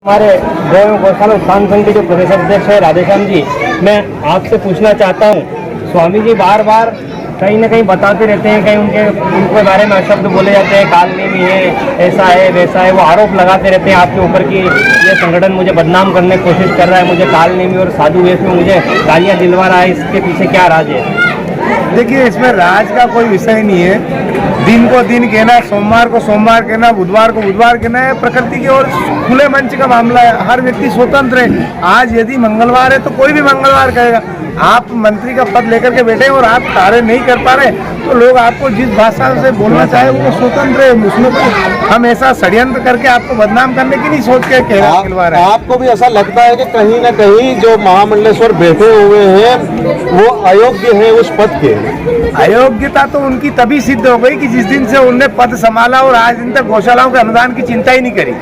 हमारे गौशाला उत्थान संघ के जो प्रदेश अध्यक्ष है राधेश्याम जी, मैं आपसे पूछना चाहता हूँ, स्वामी जी बार बार कहीं ना कहीं बताते रहते हैं, कहीं उनके बारे में शब्द बोले जाते हैं, कालनेमी है, ऐसा है वैसा है, वो आरोप लगाते रहते हैं आपके ऊपर कि ये संगठन मुझे बदनाम करने की कोशिश कर रहा है, मुझे कालनेमी और साधु वेश में मुझे गालियाँ दिलवा रहा है। इसके पीछे क्या राज है? देखिए, इसमें राज का कोई विषय नहीं है। दिन को दिन कहना, सोमवार को सोमवार कहना, बुधवार को बुधवार कहना है प्रकृति की और खुले मंच का मामला है। हर व्यक्ति स्वतंत्र है। आज यदि मंगलवार है तो कोई भी मंगलवार कहेगा। आप मंत्री का पद लेकर के बैठे और आप कार्य नहीं कर पा रहे तो लोग आपको जिस भाषा से बोलना चाहे वो स्वतंत्र है। उसमें हम ऐसा षड्यंत्र करके आपको बदनाम करने की नहीं सोच के कह रहे हैं। आपको भी ऐसा लगता है कि कहीं ना कहीं जो महामंडलेश्वर बैठे हुए हैं वो अयोग्य है उस पद के? अयोग्यता तो उनकी तभी सिद्ध हो गई कि जिस दिन से उनने पद संभाला और आज दिन तक गौशालाओं के अनुदान की चिंता ही नहीं करी।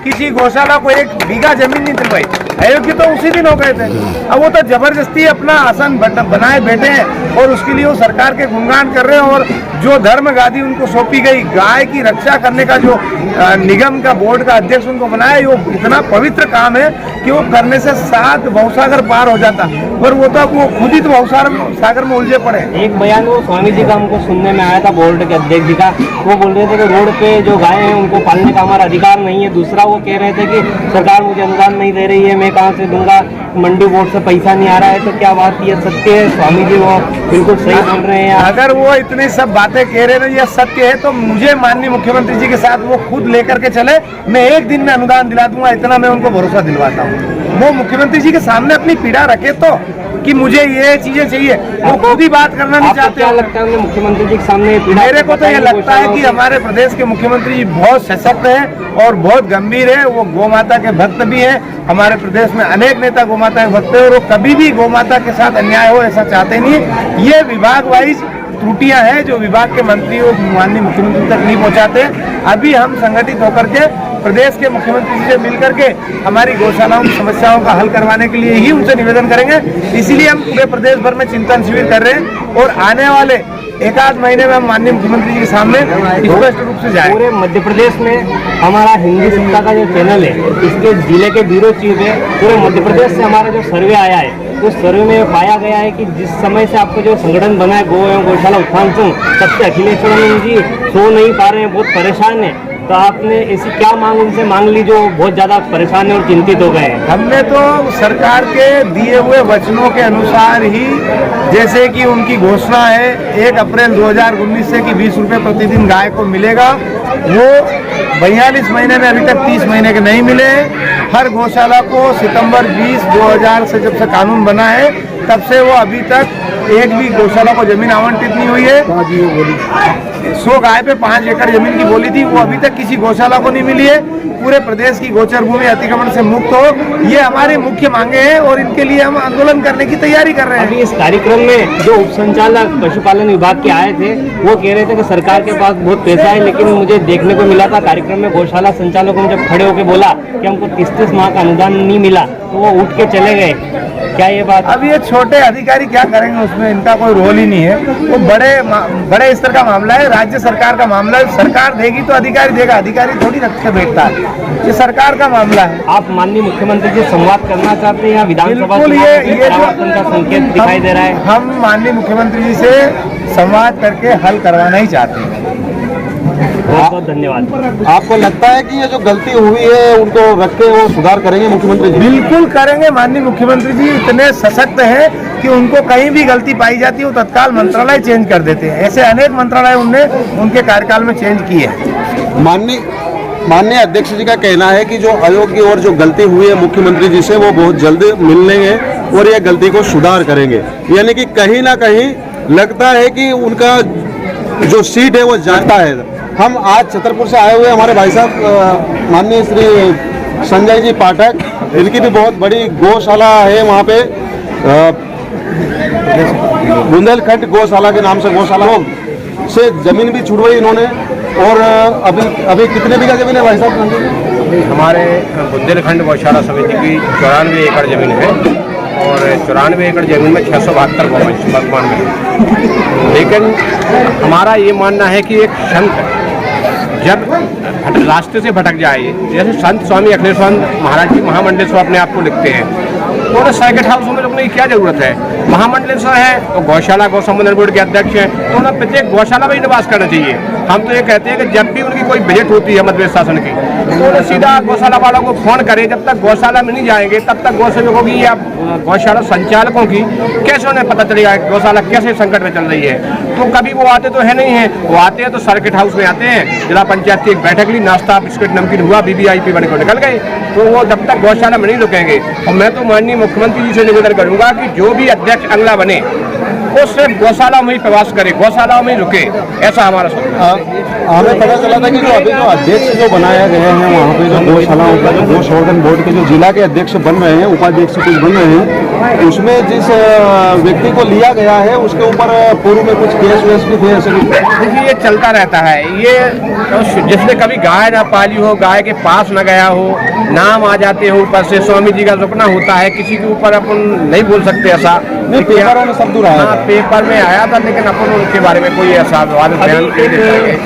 किसी गौशाला को एक बीघा जमीन नहीं दिलवाई। अयोग्य तो उसी दिन हो गए थे। अब वो तो जबरदस्ती अपना आसन बनाए बैठे हैं और उसके लिए वो सरकार के गुणगान कर रहे हैं। और जो धर्म गादी उनको सौंपी गई, गाय की रक्षा करने का जो निगम का बोर्ड का अध्यक्ष उनको बनाया, वो इतना पवित्र काम है कि वो करने से 7 भवसागर पार हो जाता। पर वो तो वो खुद ही तो भवसागर में उलझे पड़े। एक बयान वो स्वामी जी का हमको सुनने में आया था, बोर्ड के अध्यक्ष जी का। वो बोल रहे थे कि रोड पे जो गाय हैं उनको पालने का हमारा अधिकार नहीं है। दूसरा वो कह रहे थे कि सरकार मुझे अनुदान नहीं दे रही है, मैं कहाँ से दूंगा, मंडी बोर्ड से पैसा नहीं आ रहा है। तो क्या बात ये सत्य है? स्वामी जी वो बिल्कुल सही बोल रहे हैं। अगर वो इतनी सब बातें कह रहे हैं, यह सत्य है तो मुझे माननीय मुख्यमंत्री जी के साथ वो खुद लेकर के चले, मैं एक दिन में अनुदान दिला दूंगा, इतना मैं उनको भरोसा दिलवाता हूँ। वो मुख्यमंत्री जी के सामने अपनी पीड़ा रखे तो कि मुझे ये चीजें चाहिए, वो खुद ही बात करना नहीं चाहते। क्या लगता है मुख्यमंत्री जी के सामने? मेरे को तो ये लगता है कि हमारे प्रदेश के मुख्यमंत्री जी बहुत सशक्त हैं और बहुत गंभीर है। वो गौ माता के भक्त भी हैं। हमारे प्रदेश में अनेक नेता गौ माता के भक्त हैं और वो कभी भी गौ माता के साथ अन्याय हो ऐसा चाहते नहीं। ये विभाग वाइज त्रुटियां हैं जो विभाग के मंत्री और माननीय मुख्यमंत्री तक नहीं पहुंचाते। अभी हम संगठित होकर के प्रदेश के मुख्यमंत्री जी से मिलकर के हमारी गौशालाओं की समस्याओं का हल करवाने के लिए ही उनसे निवेदन करेंगे। इसीलिए हम पूरे प्रदेश भर में चिंतन शिविर कर रहे हैं और आने वाले 1-8 महीने में हम माननीय मुख्यमंत्री जी के सामने स्पष्ट रूप से जाएंगे। पूरे मध्य प्रदेश में हमारा हिंदी सत्ता का जो चैनल है, इसके जिले के ब्यूरो चीफ है, पूरे मध्य प्रदेश से हमारा जो सर्वे आया है, उस सर्वे में पाया गया है कि जिस समय से आपको जो संगठन बना है गौ एवं गौशाला उत्थान संघ, तब से अखिलेश्वर जी सो नहीं पा रहे हैं, बहुत परेशान है। तो आपने ऐसी क्या मांग उनसे मांग ली जो बहुत ज्यादा परेशान है और चिंतित हो गए हैं? हमने तो सरकार के दिए हुए वचनों के अनुसार ही, जैसे कि उनकी घोषणा है 1 अप्रैल 2019 से कि 20 रुपये प्रतिदिन गाय को मिलेगा, वो 42 महीने में अभी तक 30 महीने के नहीं मिले। हर गौशाला को सितंबर 20, 2000 से जब से कानून बना है तब से वो अभी तक एक भी गौशाला को जमीन आवंटित नहीं हुई है। 100 गाय पे 5 एकड़ जमीन की बोली थी, वो अभी तक किसी गौशाला को नहीं मिली है। पूरे प्रदेश की गोचर भूमि अतिक्रमण से मुक्त हो, ये हमारी मुख्य मांगे हैं और इनके लिए हम आंदोलन करने की तैयारी कर रहे हैं। अभी इस कार्यक्रम में जो उप संचालक पशुपालन विभाग के आए थे, वो कह रहे थे कि सरकार के पास बहुत पैसा है, लेकिन मुझे देखने को मिला था कार्यक्रम में गौशाला संचालकों ने जब खड़े होकर बोला कि हमको 30-30 माह का अनुदान नहीं मिला तो वो उठ के चले गए। क्या ये बात? अब ये छोटे अधिकारी क्या करेंगे, उसमें इनका कोई रोल ही नहीं है। वो बड़े स्तर का मामला है, राज्य सरकार का मामला है। सरकार देगी तो अधिकारी देगा, अधिकारी थोड़ी रख के बैठता है। ये सरकार का मामला है। आप माननीय मुख्यमंत्री जी संवाद करना चाहते हैं या विधानसभा बिल्कुल, ये परिवर्तन का संकेत दिखाई दे रहा है? हम माननीय मुख्यमंत्री जी से संवाद करके हल करवाना ही चाहते हैं। बहुत बहुत धन्यवाद। आपको लगता है कि ये जो गलती हुई है उनको रख के वो सुधार करेंगे मुख्यमंत्री जी? बिल्कुल करेंगे। माननीय मुख्यमंत्री जी इतने सशक्त हैं कि उनको कहीं भी गलती पाई जाती है वो तत्काल मंत्रालय चेंज कर देते हैं। ऐसे अनेक मंत्रालय उनके कार्यकाल में चेंज किए हैं। माननीय अध्यक्ष जी का कहना है कि जो अयोग्य और जो गलती हुई है मुख्यमंत्री जी से वो बहुत जल्द मिल लेंगे और ये गलती को सुधार करेंगे। यानी कि कहीं ना कहीं लगता है कि उनका जो सीट है वो जाता है। हम आज छतरपुर से आए हुए हमारे भाई साहब माननीय श्री संजय जी पाठक, इनकी भी बहुत बड़ी गौशाला है वहाँ पे, बुंदेलखंड गौशाला के नाम से गौशाला से जमीन भी छुड़वाई इन्होंने। और अभी कितने बीघा जमीन है भाई साहब? हमारे बुंदेलखंड गौशाला समिति की 94 एकड़ जमीन है और 94 एकड़ जमीन में 672 गौवंश वर्तमान में। लेकिन हमारा ये मानना है कि एक संत जब रास्ते से भटक जाए। जैसे संत स्वामी अखिलेशानंद महाराज जी महामंडलेश्वर अपने आप को लिखते हैं, तो सर्किट हाउस में रुकने की क्या जरूरत है? महामंडलेश्वर है तो गौशाला गौ संवर्धन बोर्ड के अध्यक्ष हैं, तो उन्हें प्रत्येक गौशाला में ही निवास करना चाहिए। हम तो ये कहते हैं कि जब भी उनकी कोई विजिट होती है मध्य प्रदेश शासन की, तो उन्हें सीधा गौशाला वालों को फोन करें। जब तक गौशाला में नहीं जाएंगे तब तक गौ सेवकों की या गौशाला संचालकों की कैसे उन्हें पता चलेगा गौशाला कैसे संकट में चल रही है? तो कभी वो आते तो है नहीं है, वो आते हैं तो सर्किट हाउस में आते हैं, जिला पंचायत की एक बैठक ली, नाश्ता बिस्किट नमकीन हुआ, VVIP बने को निकल गए। तो वो जब तक गौशाला में नहीं रुकेंगे। और मैं तो माननीय मुख्यमंत्री जी से निवेदन करूंगा कि जो भी अध्यक्ष अगला बने वो सिर्फ गौशाला में ही प्रवास करे, गौशाला में ही रुके, ऐसा हमारा सोचना है। हमें पता चला था कि जो अभी जो अध्यक्ष जो बनाया गया है वहाँ पे जो गौशालाओं का जो गौ संवर्धन बोर्ड के जो जिला के अध्यक्ष बन रहे हैं, उपाध्यक्ष कुछ बन रहे हैं, उसमें जिस व्यक्ति को लिया गया है उसके ऊपर पूर्व में कुछ केस वेस भी थे ऐसे? देखिए ये चलता रहता है, ये जिसने कभी गाय ना पाली हो, गाय के पास न गया हो, नाम आ जाते हो ऊपर से, स्वामी जी का रुकना होता है, किसी के ऊपर अपन नहीं बोल सकते ऐसा। नहीं, पेपरों में शब्द रहा है, पेपर में आया था, लेकिन अपन उनके बारे में कोई ऐसा बयान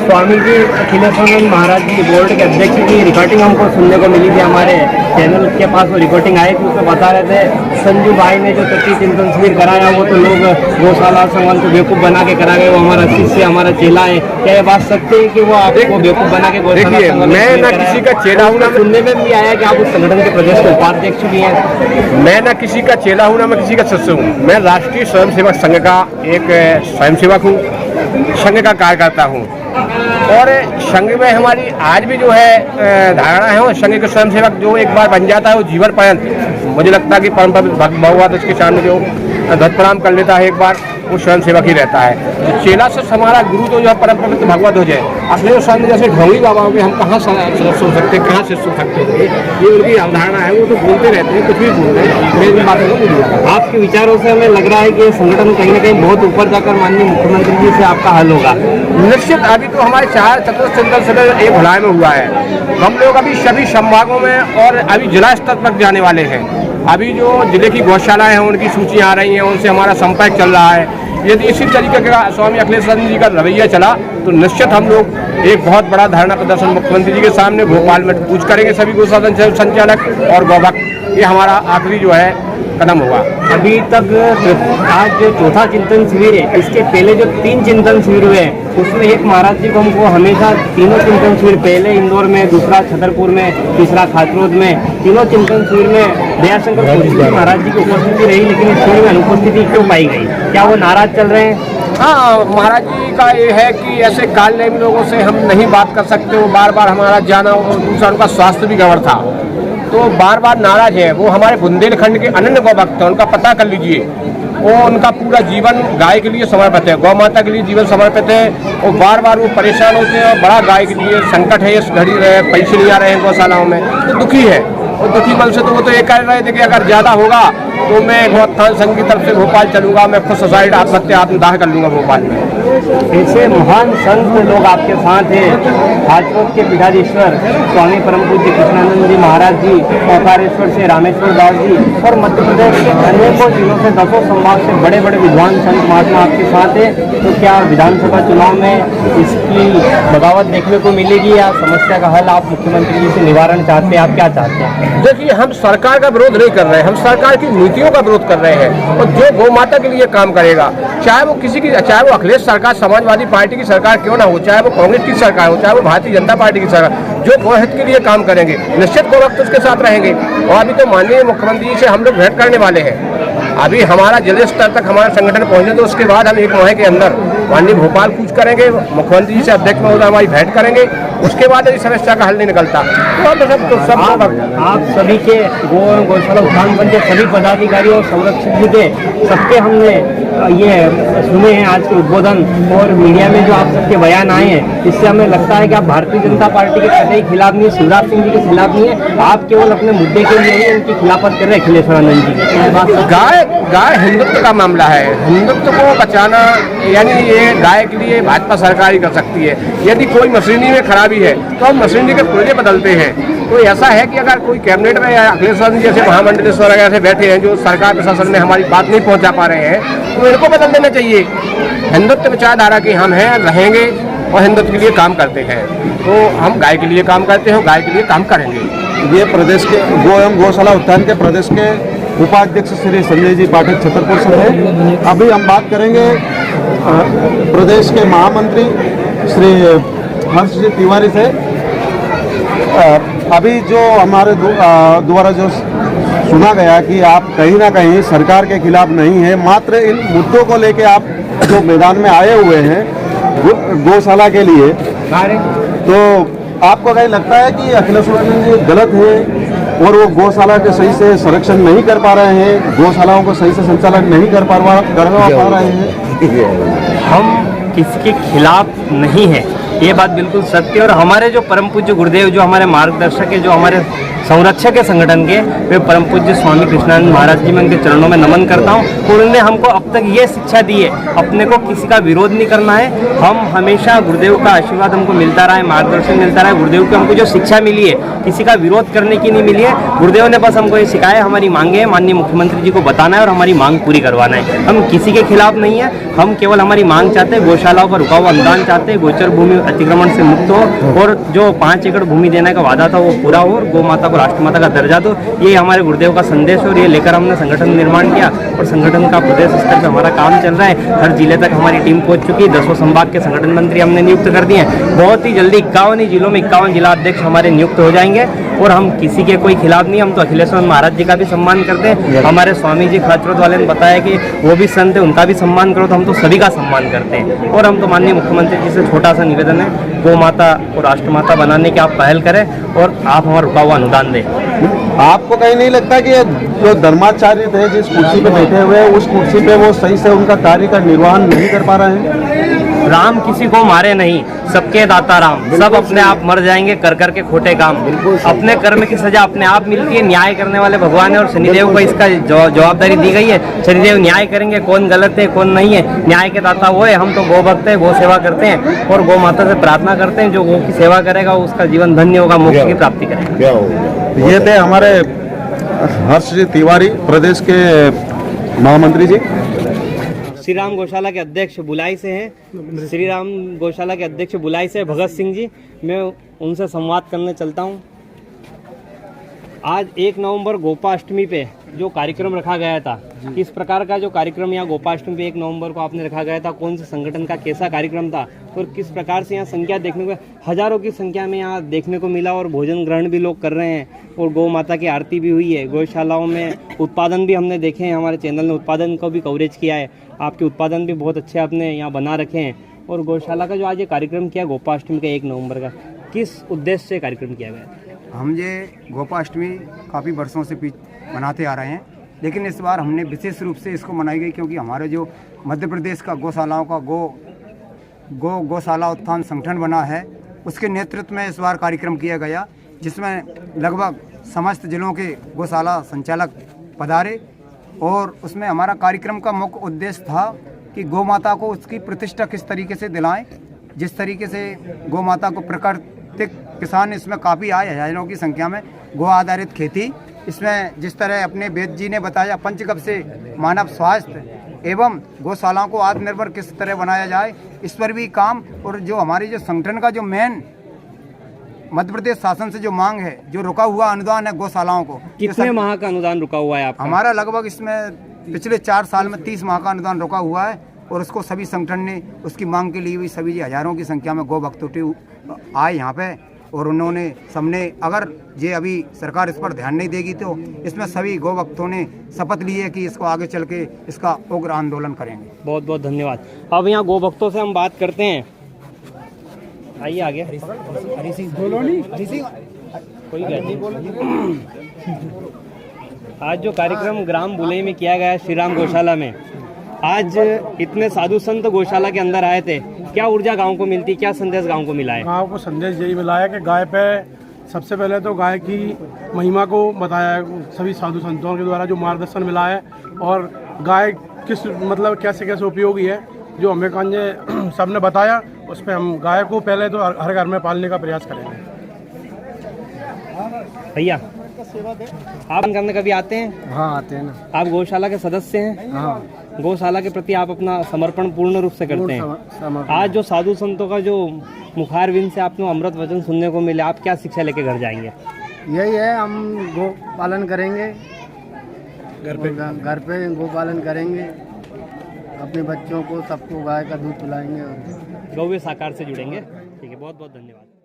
स्वामी जी अखिलेशानंद महाराज जी बोर्ड के अध्यक्ष की रिकॉर्डिंग हमको सुनने को मिली थी, हमारे चैनल के पास वो रिकॉर्डिंग आई थी। उसमें बता रहे थे संजू भाई ने जो तृतीय चिंतन शिविर कराया वो तो लोग गौशाला संघ को बेवकूफ़ बना के करा गए, वो हमारा शिष्य हमारा चेला है। क्या ये बात सत्य है कि वो आपको बेवकूफ़ बना के गौशाला? मैं ना किसी का चेला हूँ, ना सुनने में भी आया कि आप उस संगठन के प्रदेश के उपाध्यक्ष भी हैं। मैं ना किसी का चेला हूँ, ना मैं किसी का शिष्य हूँ। मैं राष्ट्रीय स्वयंसेवक संघ का एक स्वयंसेवक हूँ, संघ का कार्यकर्ता हूँ। और संघ में हमारी आज भी जो है धारणा है, वो संघ के स्वयंसेवक जो एक बार बन जाता है वो जीवन पर्यंत, मुझे लगता है कि परम भगवान उसके सामने जो धत प्रणाम कर लेता है एक बार, वो स्वयंसेवक ही रहता है। तो चेला से हमारा गुरु तो जो है परम पवित्र भगवत हो जाए। अपने सामने जैसे ढोंगी बाबा के हम कहाँ सो सकते हैं, कहाँ से सो सकते हैं, ये उनकी अवधारणा है। वो तो बोलते रहते हैं, कुछ भी बोलते हैं, मेरी बातों को नहीं। आपके विचारों से हमें लग रहा है कि संगठन कहीं ना कहीं बहुत ऊपर जाकर माननीय मुख्यमंत्री जी से आपका हल होगा। निश्चित अभी तो हमारे 4 चतुर्थ चिंतन शिविर एक भिलाई में हुआ है। हम लोग अभी सभी संभागों में और अभी जिला स्तर तक जाने वाले हैं। अभी जो जिले की गौशालाएं हैं उनकी सूची आ रही है, उनसे हमारा संपर्क चल रहा है। यदि इसी तरीके का स्वामी अखिलेशानंद जी का रवैया चला तो निश्चित हम लोग एक बहुत बड़ा धरना प्रदर्शन मुख्यमंत्री जी के सामने भोपाल में पूछ करेंगे सभी गौशाला संचालक और गौभक्त। ये हमारा आखिरी जो है कदम हुआ। अभी तक आज जो चौथा चिंतन शिविर है, इसके पहले जो 3 चिंतन शिविर हुए उसमें एक महाराज जी को हमको हमेशा तीनों चिंतन शिविर, पहले इंदौर में, दूसरा छतरपुर में, तीसरा खातरोद में, तीनों चिंतन शिविर में दयाशंकर महाराज जी की उपस्थिति रही, लेकिन इस शिविर में अनुपस्थिति क्यों पाई गई? क्या वो नाराज चल रहे हैं? हाँ, महाराज जी का ये है कि ऐसे कालनेमी लोगों से हम नहीं बात कर सकते। वो बार बार हमारा जाना, और दूसरा उनका स्वास्थ्य भी गड़बड़ था, तो बार बार नाराज है। वो हमारे बुंदेलखंड के अनन्य गौ भक्त हैं, उनका पता कर लीजिए। वो उनका पूरा जीवन गाय के लिए समर्पित है, गौ माता के लिए जीवन समर्पित है। और बार बार वो परेशान होते हैं, और बड़ा गाय के लिए संकट है। इस घड़ी पैसे नहीं आ रहे हैं गौशालाओं में, तो दुखी है। और दुखी मन से तो वो तो ये कह रहे थे कि अगर ज़्यादा होगा तो मैं गौत्थान संघ की तरफ से भोपाल चलूंगा, मैं खुद सुसाइड आत्महत्या आत्मदाह कर लूंगा भोपाल में। ऐसे महान संत लोग आपके साथ हैं। खातरोद के पीठाधीश्वर स्वामी परम पूज्य कृष्णानंद जी महाराज जी, ओंकारेश्वर से रामेश्वर दास जी, और मध्य प्रदेश के अनेकों जिलों से, 10 संभाग से बड़े बड़े विद्वान संत महात्मा आपके साथ हैं। तो क्या विधानसभा चुनाव में इसकी बगावत देखने को मिलेगी, या समस्या का हल आप मुख्यमंत्री जी से निवारण चाहते हैं? आप क्या चाहते हैं? देखिए, हम सरकार का विरोध नहीं कर रहे हैं, हम सरकार की नीतियों का विरोध कर रहे हैं। और जो गौ माता के लिए काम करेगा, चाहे वो किसी की, चाहे वो अखिलेश सरकार समाजवादी पार्टी की सरकार क्यों ना हो, चाहे वो कांग्रेस की सरकार हो, चाहे वो भारतीय जनता पार्टी की सरकार, जो गौ हित के लिए काम करेंगे निश्चित गौ भक्त उसके साथ रहेंगे। और अभी तो माननीय मुख्यमंत्री जी से हम लोग भेंट करने वाले हैं। अभी हमारा जिले स्तर तक हमारा संगठन पहुंचने, तो उसके बाद हम 1 माह के अंदर माननीय भोपाल कूच करेंगे, मुख्यमंत्री जी से अध्यक्ष महोदय हमारी भेंट करेंगे। उसके बाद यदि समस्या का हल नहीं निकलता तो सब आप सभी के गौशाला उत्थान मंच के सभी पदाधिकारियों और संरक्षक जी के सबके हमने ये सुने हैं आज के उद्बोधन, और मीडिया में जो आप सबके बयान आए हैं, इससे हमें लगता है कि आप भारतीय जनता पार्टी के कतई खिलाफ नहीं है, शिवराज सिंह जी के खिलाफ नहीं है, आप केवल अपने मुद्दे के लिए ही उनकी खिलाफत कर रहे हैं अखिलेशानंद जी की। गाय हिंदुत्व का मामला है, हिंदुत्व को बचाना, यानी ये गाय के लिए भाजपा सरकार ही कर सकती है। यदि कोई मशीनरी में खराबी है तो हम मशीनरी के पुर्जे बदलते हैं। तो ऐसा है कि अगर कोई कैबिनेट में या अखिलेशानंद जी जैसे महामंडलेश्वर वगैरह से बैठे हैं, जो सरकार प्रशासन में हमारी बात नहीं पहुंचा पा रहे हैं, तो इनको बदल देना चाहिए। हिंदुत्व विचारधारा के हम हैं, रहेंगे। और हिंदुत्व के लिए काम करते हैं। तो हम गाय के लिए काम करते हैं और गाय के लिए काम करेंगे। ये प्रदेश के गो एवं गौशाला उत्थान के प्रदेश के उपाध्यक्ष श्री संजय जी पाठक छतरपुर से हैं। अभी हम बात करेंगे प्रदेश के महामंत्री श्री हर्ष जी तिवारी से। अभी जो हमारे द्वारा जो सुना गया कि आप कहीं ना कहीं सरकार के खिलाफ नहीं है, मात्र इन मुद्दों को लेके आप जो मैदान में आए हुए हैं गौशाला के लिए, तो आपको कहीं लगता है कि अखिलेश्वर जी गलत है और वो गौशाला के सही से संरक्षण नहीं कर पा रहे हैं, गौशालाओं को सही से संचालन नहीं कर पा रहे हैं? हम किसी के खिलाफ नहीं है, ये बात बिल्कुल सत्य है। और हमारे जो परम पूज्य गुरुदेव, जो हमारे मार्गदर्शक है, जो हमारे संरक्षक है संगठन के, वे परम पूज्य स्वामी कृष्णानंद महाराज जी, मैं उनके चरणों में नमन करता हूँ। और उन्होंने हमको अब तक ये शिक्षा दी है, अपने को किसी का विरोध नहीं करना है। हम हमेशा गुरुदेव का आशीर्वाद हमको मिलता रहा है, मार्गदर्शन मिलता रहा है। गुरुदेव की हमको जो शिक्षा मिली है, किसी का विरोध करने की नहीं मिली है। गुरुदेव ने बस हमको ये सिखाया है, हमारी मांगे हैं, माननीय मुख्यमंत्री जी को बताना है और हमारी मांग पूरी करवाना है। हम किसी के खिलाफ नहीं है, हम केवल हमारी मांग चाहते हैं, गौशालाओं का रुका हुआ अनुदान चाहते हैं, गोचर भूमि अतिक्रमण से मुक्त हो और जो 5 एकड़ भूमि देने का वादा था वो पूरा हो और गौ माता को राष्ट्रमाता का दर्जा दो। ये हमारे गुरुदेव का संदेश है और ये लेकर हमने संगठन निर्माण किया और संगठन का प्रदेश स्तर पर हमारा काम चल रहा है। हर जिले तक हमारी टीम पहुंच चुकी है। 10 संभाग के संगठन मंत्री हमने नियुक्त कर दिए हैं। बहुत ही जल्दी 51 जिलों में 51 जिला अध्यक्ष हमारे नियुक्त हो जाएंगे और हम किसी के कोई खिलाफ नहीं। हम तो अखिलेश्वर महाराज जी का भी सम्मान करते हैं। हमारे स्वामी जी खाचरोद वाले ने बताया कि वो भी संत है, उनका भी सम्मान करो, तो हम तो सभी का सम्मान करते हैं। और हम तो माननीय मुख्यमंत्री जी से छोटा सा निवेदन है, गौ माता को राष्ट्रमाता बनाने की आप पहल करें और आप हमारा रुका हुआ अनुदान दें। आपको कहीं नहीं लगता कि जो धर्माचार्य थे जिस कुर्सी पे बैठे हुए हैं, उस कुर्सी पे वो सही से उनका कार्य का निर्वहन नहीं कर पा रहे हैं? राम किसी को मारे नहीं, सबके दाता राम। सब अपने आप मर जाएंगे कर कर के खोटे काम। अपने कर्म की सजा अपने आप मिलती है। न्याय करने वाले भगवान है और शनिदेव को इसका जवाबदारी दी गई है। शनिदेव न्याय करेंगे, कौन गलत है कौन नहीं है। न्याय के दाता वो है। हम तो गौ भक्त है, गौ सेवा करते हैं और गौ माता से प्रार्थना करते हैं, जो गौ की सेवा करेगा उसका जीवन धन्य होगा, मोक्ष की प्राप्ति करेगा। ये थे हमारे हर्ष जी तिवारी, प्रदेश के महामंत्री जी। श्री राम गौशाला के अध्यक्ष बुलाई से हैं। श्री राम गौशाला के अध्यक्ष बुलाई से भगत सिंह जी, मैं उनसे संवाद करने चलता हूं। आज 1 नवंबर गोपाष्टमी पे जो कार्यक्रम रखा गया था, किस प्रकार का जो कार्यक्रम यहाँ गोपाष्टमी पे 1 नवंबर को आपने रखा गया था, कौन से संगठन का कैसा कार्यक्रम था और किस प्रकार से यहाँ संख्या देखने को, हजारों की संख्या में यहाँ देखने को मिला और भोजन ग्रहण भी लोग कर रहे हैं और गौ माता की आरती भी हुई है। गौशालाओं में उत्पादन भी हमने देखे हैं, हमारे चैनल ने उत्पादन को भी कवरेज किया है। आपके उत्पादन भी बहुत अच्छे आपने यहाँ बना रखे हैं। और गौशाला का जो आज ये कार्यक्रम किया गोपाष्टमी का 1 नवंबर का, किस उद्देश्य से कार्यक्रम किया गया? हम ये गोपाष्टमी काफ़ी वर्षों से मनाते आ रहे हैं, लेकिन इस बार हमने विशेष रूप से इसको मनाई गई क्योंकि हमारे जो मध्य प्रदेश का गौशालाओं का गौशाला उत्थान संगठन बना है, उसके नेतृत्व में इस बार कार्यक्रम किया गया, जिसमें लगभग समस्त जिलों के गौशाला संचालक पधारे। और उसमें हमारा कार्यक्रम का मुख्य उद्देश्य था कि गौ माता को उसकी प्रतिष्ठा किस तरीके से दिलाएं। जिस तरीके से गौ माता को प्राकृतिक किसान इसमें काफ़ी आए, हजारों की संख्या में गौ आधारित खेती, इसमें जिस तरह अपने वेद जी ने बताया पंचगव्य से मानव स्वास्थ्य एवं गौशालाओं को आत्मनिर्भर किस तरह बनाया जाए, इस पर भी काम। और जो हमारी जो संगठन का जो मेन मध्य प्रदेश शासन से जो मांग है, जो रुका हुआ अनुदान है गौशालाओं को, कितने माह का अनुदान रुका हुआ है आपका? हमारा लगभग इसमें पिछले 4 साल में 30 माह का अनुदान रुका हुआ है और उसको सभी संगठन ने उसकी मांग के लिए भी सभी हजारों की संख्या में गौ भक्तों आए यहाँ पे और उन्होंने सबने, अगर ये अभी सरकार इस पर ध्यान नहीं देगी तो इसमें सभी गौ भक्तों ने शपथ ली है कि इसको आगे चल के इसका उग्र आंदोलन करेंगे। बहुत बहुत धन्यवाद। अब यहाँ गौ भक्तों से हम बात करते हैं। आइए आगे। हरी सिंह कोई आज जो कार्यक्रम ग्राम बुलई में किया गया श्री राम गौशाला में, आज इतने साधु संत गौशाला के अंदर आए थे, क्या ऊर्जा गांव को मिलती, क्या संदेश गांव को मिला है? गांव को संदेश यही मिला है कि गाय पे सबसे पहले तो गाय की महिमा को बताया है, सभी साधु संतों के द्वारा जो मार्गदर्शन मिला है और गाय किस मतलब कैसे कैसे उपयोगी है जो हमें सबने बताया, उस पर हम गाय को पहले तो हर घर में पालने का प्रयास करेंगे। भैया आप करने कभी आते हैं? हाँ आते हैं ना। आप गौशाला के सदस्य हैं? हाँ। गौशाला के प्रति आप अपना समर्पण पूर्ण रूप से करते हैं। आज जो साधु संतों का जो मुखारविंद से आपको अमृत वचन सुनने को मिले, आप क्या शिक्षा लेके घर जाएंगे? यही है, हम गो पालन करेंगे, घर पे गो पालन करेंगे, अपने बच्चों को सबको गाय का दूध पिलाएंगे और गौवे साकार से जुड़ेंगे। ठीक है, बहुत बहुत धन्यवाद।